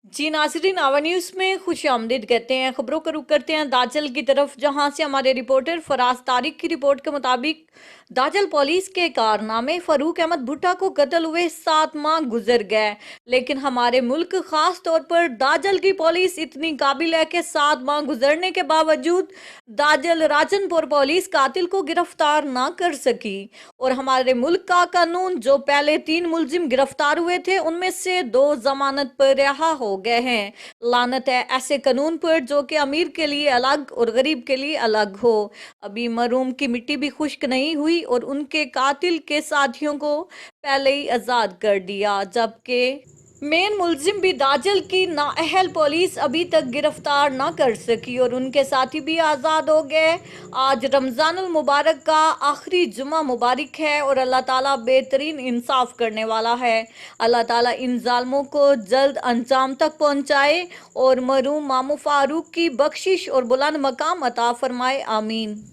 जी नाज़रीन, आवा न्यूज़ में खुशामदीद कहते हैं। खबरों का रुख करते हैं दाजल की तरफ, जहां से हमारे रिपोर्टर फराज तारिक की रिपोर्ट के मुताबिक दाजल पुलिस के कारनामे फारूक अहमद भुट्टा को कत्ल हुए 7 माह गुजर गए, लेकिन हमारे मुल्क खास तौर पर दाजल की पुलिस इतनी काबिल है कि 7 माह गुजरने के बावजूद दाजल राजनपुर पुलिस कातिल को गिरफ्तार ना कर सकी। और हमारे मुल्क का कानून, जो पहले 3 मुल्जिम गिरफ्तार हुए थे उनमें से 2 जमानत पर रिहा हो गए हैं। लानत है ऐसे कानून पर जो कि अमीर के लिए अलग और गरीब के लिए अलग हो। अभी मरहूम की मिट्टी भी खुश्क नहीं हुई और उनके कातिल के साथियों को पहले ही आजाद कर दिया, जबकि मेन मुल्जिम भी दाजल की नाअहल पुलिस अभी तक गिरफ्तार ना कर सकी और उनके साथी भी आज़ाद हो गए। आज रमज़ानुल मुबारक का आखिरी जुमा मुबारक है और अल्लाह ताला बेहतरीन इंसाफ करने वाला है। अल्लाह ताला इन जालिमों को जल्द अंजाम तक पहुंचाए और मरहूम मामू फारूक की बख्शिश और बुलंद मकाम अता फरमाए, आमीन।